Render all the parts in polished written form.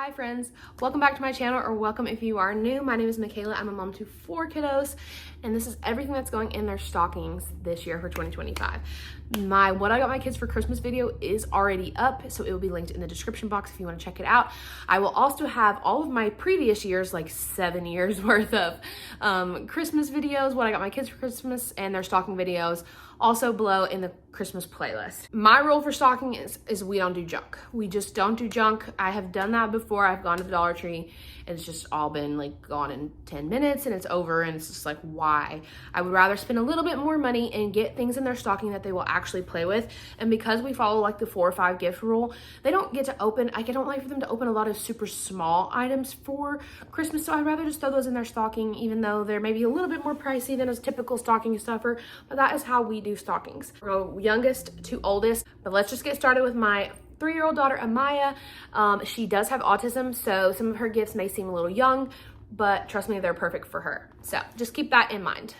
Hi friends, welcome back to my channel, or welcome if you are new. My name is Michaela. I'm a mom to 4 kiddos, and this is everything that's going in their stockings this year for 2025. My What I Got My Kids for Christmas video is already up, so it will be linked in the description box if you want to check it out. I will also have all of my previous years, like 7 years worth of Christmas videos, What I Got My Kids for Christmas, and their stocking videos also below in the Christmas playlist. My rule for stocking is we don't do junk. We just don't do junk. I have done that before. I've gone to the Dollar Tree and it's just all been like gone in 10 minutes and it's over, and it's just like, why? I would rather spend a little bit more money and get things in their stocking that they will actually play with. And because we follow like the 4 or 5 gift rule, they don't get to open, I don't like for them to open a lot of super small items for Christmas. So I'd rather just throw those in their stocking, even though they're maybe a little bit more pricey than a typical stocking stuffer. But that is how we do stockings. From youngest to oldest. But let's just get started with my 3-year-old daughter, Amaya. She does have autism, so some of her gifts may seem a little young, but trust me, they're perfect for her. So just keep that in mind.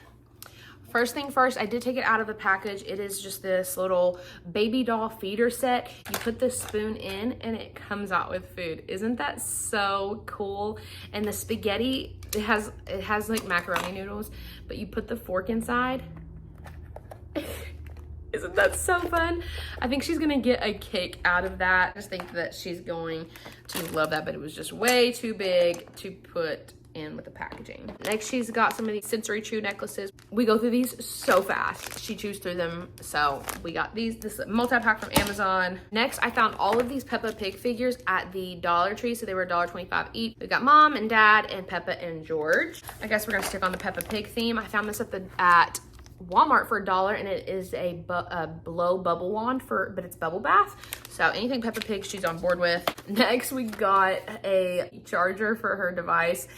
First thing first, I did take it out of the package. It is just this little baby doll feeder set. You put the spoon in and it comes out with food. Isn't that so cool? And the spaghetti, it has like macaroni noodles, but you put the fork inside. Isn't that so fun? I think she's gonna get a kick out of that. I just think that she's going to love that, but it was just way too big to put in with the packaging. Next, she's got some of these sensory chew necklaces. We go through these so fast. She chews through them. So we got this multi-pack from Amazon. Next, I found all of these Peppa Pig figures at the Dollar Tree. So they were $1.25 each. We got Mom and Dad and Peppa and George. I guess we're gonna stick on the Peppa Pig theme. I found this at Walmart for $1, and it is a blow bubble wand but it's bubble bath. So anything Peppa Pig, she's on board with. Next, we got a charger for her device,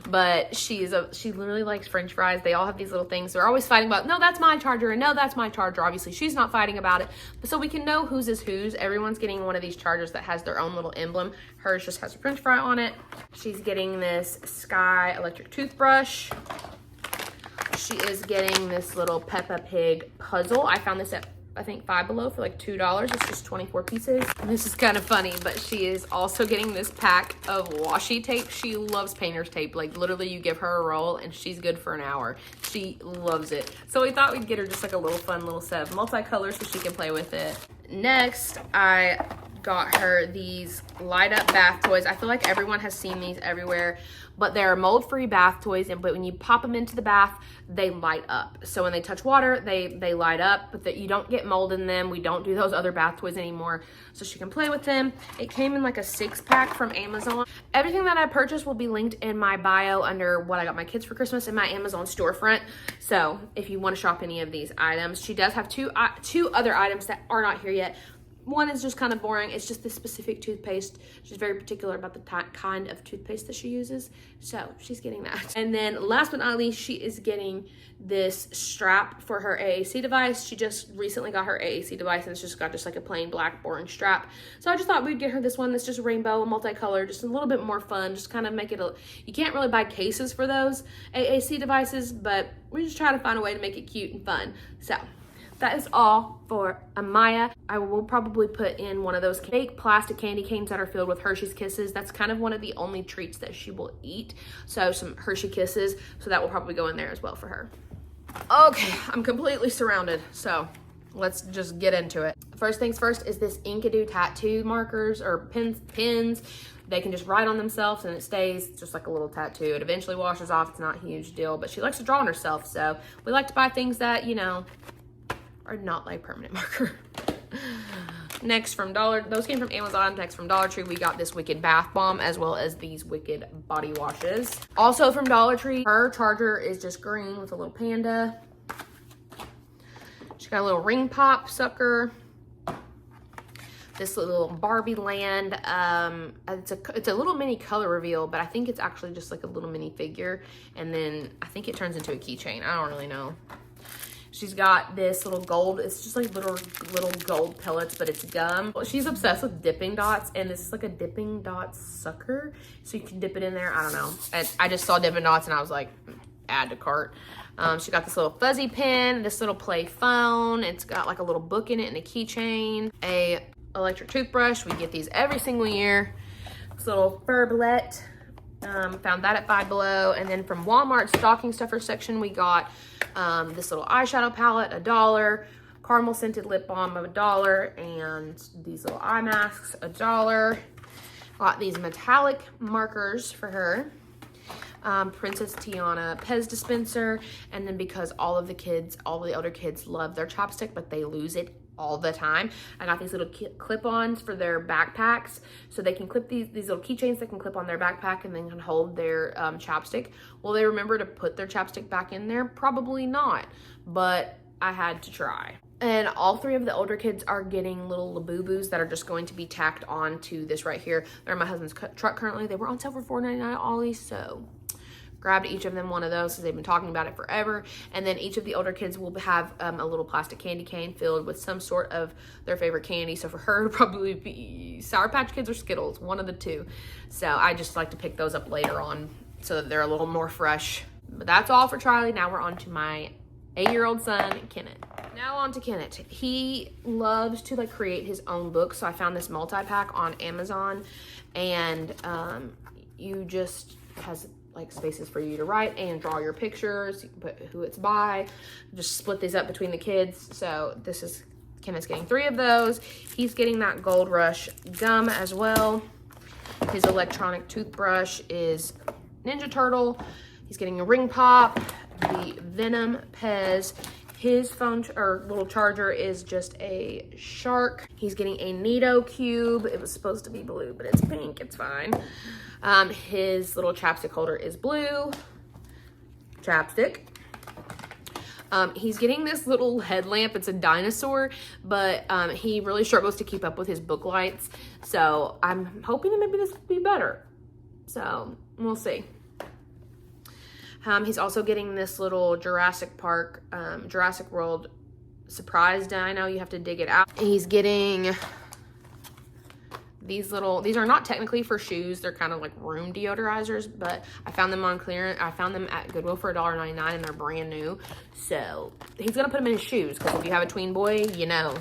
but she literally likes French fries. They all have these little things. They're always fighting about, no, that's my charger, and no, that's my charger. Obviously, she's not fighting about it, but so we can know whose is whose. Everyone's getting one of these chargers that has their own little emblem. Hers just has a French fry on it. She's getting this Sky electric toothbrush. She is getting this little Peppa Pig puzzle. I found this at, I think, Five Below for like $2. It's just 24 pieces. And this is kind of funny, but she is also getting this pack of washi tape. She loves painter's tape. Like literally you give her a roll and she's good for an hour. She loves it. So we thought we'd get her just like a little fun little set of multicolors so she can play with it. Next, I got her these light up bath toys. I feel like everyone has seen these everywhere, but they're mold-free bath toys, but when you pop them into the bath, they light up. So when they touch water, they light up, but that you don't get mold in them. We don't do those other bath toys anymore, so she can play with them. It came in like a 6-pack from Amazon. Everything that I purchased will be linked in my bio under What I Got My Kids for Christmas in my Amazon storefront. So if you want to shop any of these items, she does have two other items that are not here yet. One is just kind of boring. It's just this specific toothpaste. She's very particular about the kind of toothpaste that she uses. So she's getting that. And then last but not least, she is getting this strap for her AAC device. She just recently got her AAC device and it's just got like a plain black boring strap. So I just thought we'd get her this one that's just rainbow and multicolor, just a little bit more fun. Just kind of make it you can't really buy cases for those AAC devices, but we're just trying to find a way to make it cute and fun. So that is all for Amaya. I will probably put in one of those fake plastic candy canes that are filled with Hershey's Kisses. That's kind of one of the only treats that she will eat. So some Hershey Kisses. So that will probably go in there as well for her. Okay, I'm completely surrounded. So let's just get into it. First things first is this Inkadoo tattoo markers or pins. They can just write on themselves and it stays just like a little tattoo. It eventually washes off. It's not a huge deal, but she likes to draw on herself. So we like to buy things that, you know, are not like permanent marker. Next those came from Amazon. Next from Dollar Tree, we got this Wicked Bath Bomb as well as these Wicked body washes. Also from Dollar Tree, her charger is just green with a little panda. She got a little ring pop sucker. This little Barbie land. It's a little mini color reveal, but I think it's actually just like a little mini figure. And then I think it turns into a keychain. I don't really know. She's got this little gold, it's just like little gold pellets, but it's gum. She's obsessed with dipping dots, and this is like a dipping dots sucker. So you can dip it in there, I don't know. And I just saw dipping dots and I was like, add to cart. She got this little fuzzy pen, this little play phone. It's got like a little book in it and a keychain. A electric toothbrush, we get these every single year. This little furblet. Found that at Five Below. And then from Walmart stocking stuffer section, we got this little eyeshadow palette, $1. Caramel scented lip balm of $1, and these little eye masks, $1. Got these metallic markers for her. Princess Tiana Pez dispenser, and then because all of the older kids love their chapstick, but they lose it all the time, I got these little clip-ons for their backpacks, so they can clip these little keychains that can clip on their backpack and then can hold their chapstick. Will they remember to put their chapstick back in there? Probably not, but I had to try. And all 3 of the older kids are getting little Labubu's that are just going to be tacked on to this right here. They're in my husband's truck currently. They were on sale for $4.99 at Ollie's, so grabbed each of them one of those because they've been talking about it forever. And then each of the older kids will have a little plastic candy cane filled with some sort of their favorite candy. So for her, it'll probably be Sour Patch Kids or Skittles, one of the 2. So I just like to pick those up later on so that they're a little more fresh. But that's all for Charlie. Now we're on to my 8-year-old son, Kenneth. Now on to Kenneth. He loves to like create his own books. So I found this multi-pack on Amazon, and you just has like spaces for you to write and draw your pictures. You can put who it's by. Just split these up between the kids. So this is Kenneth's getting 3 of those. He's getting that Gold Rush gum as well. His electronic toothbrush is Ninja Turtle. He's getting a ring pop, the Venom Pez. His phone or little charger is just a shark. He's getting a Neato cube. It was supposed to be blue, but it's pink. It's fine. His little chapstick holder is blue. Chapstick. He's getting this little headlamp. It's a dinosaur, but he really struggles to keep up with his book lights. So I'm hoping that maybe this will be better. So we'll see. He's also getting this little Jurassic World surprise dino. You have to dig it out. He's getting these are not technically for shoes. They're kind of like room deodorizers, but I found them on clearance. I found them at Goodwill for $1.99 and they're brand new. So he's gonna put them in his shoes because if you have a tween boy, you know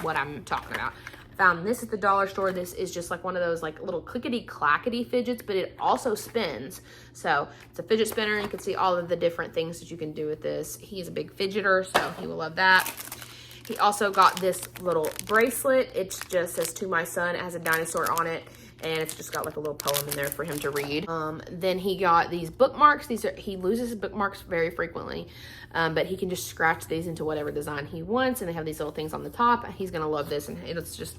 what I'm talking about. Found this at the dollar store. This is just like one of those like little clickety clackety fidgets, but it also spins. So it's a fidget spinner. You can see all of the different things that you can do with this. He's a big fidgeter, so he will love that. He also got this little bracelet. It just says "To My Son." It has a dinosaur on it, and it's just got like a little poem in there for him to read. Then he got these bookmarks. He loses his bookmarks very frequently, but he can just scratch these into whatever design he wants, and they have these little things on the top. He's gonna love this, and it's just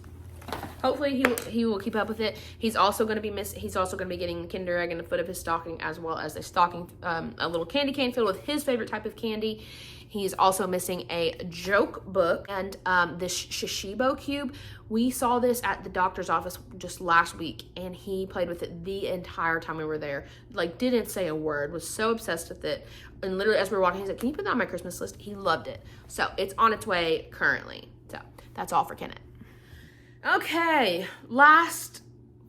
hopefully he will keep up with it. He's also gonna be getting Kinder Egg in the foot of his stocking, as well as a little candy cane filled with his favorite type of candy. He's also missing a joke book and this Shishibo cube. We saw this at the doctor's office just last week, and he played with it the entire time we were there. Like, didn't say a word, was so obsessed with it. And literally as we were walking, he's like, "Can you put that on my Christmas list?" He loved it. So it's on its way currently. So that's all for Kenneth. Okay, last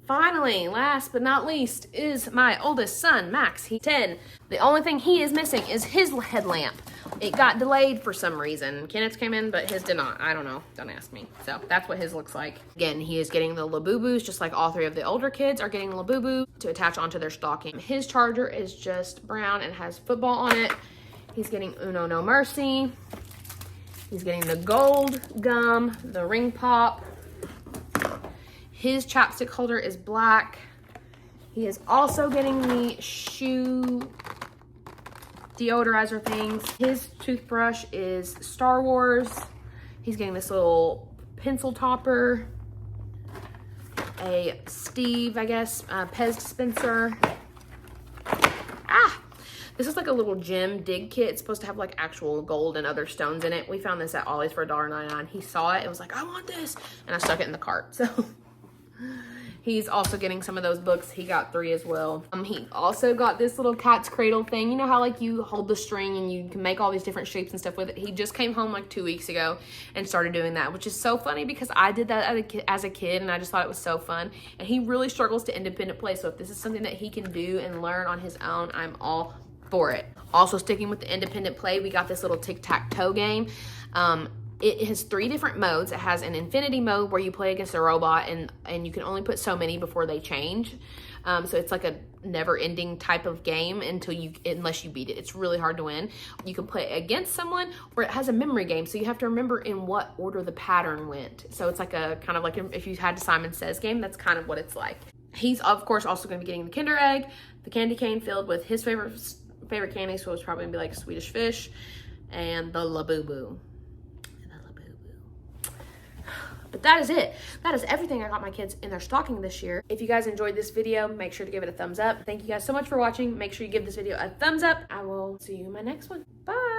but not least is my oldest son, Max. He's 10. The only thing he is missing is his headlamp. It got delayed for some reason. Kenneth's came in, but his did not. I don't know. Don't ask me. So that's what his looks like. Again, he is getting the Labubu's, just like all 3 of the older kids are getting Labubu to attach onto their stocking. His charger is just brown and has football on it. He's getting Uno No Mercy. He's getting the gold gum, the ring pop. His chapstick holder is black. He is also getting the shoe deodorizer things. His toothbrush is Star Wars. He's getting this little pencil topper. A Steve, I guess, Pez dispenser. This is like a little gem dig kit. It's supposed to have like actual gold and other stones in it. We found this at Ollie's for $1.99. He saw it and was like, "I want this." And I stuck it in the cart. So he's also getting some of those books. He got 3 as well. He also got this little cat's cradle thing. You know how like you hold the string and you can make all these different shapes and stuff with it? He just came home like 2 weeks ago and started doing that, which is so funny because I did that as a kid and I just thought it was so fun. And he really struggles to independent play. So if this is something that he can do and learn on his own, I'm all for it. Also sticking with the independent play, we got this little tic-tac-toe game. It has 3 different modes. It has an infinity mode where you play against a robot and you can only put so many before they change. So it's like a never-ending type of game unless you beat it. It's really hard to win. You can play against someone, or it has a memory game, so you have to remember in what order the pattern went. So it's like a kind of like if you had Simon Says game, that's kind of what it's like. He's of course also going to be getting the Kinder Egg, the candy cane filled with his favorite candy, so it's probably going to be like Swedish Fish, and the Labubu. But that is it. That is everything I got my kids in their stocking this year. If you guys enjoyed this video, make sure to give it a thumbs up. Thank you guys so much for watching. Make sure you give this video a thumbs up. I will see you in my next one. Bye.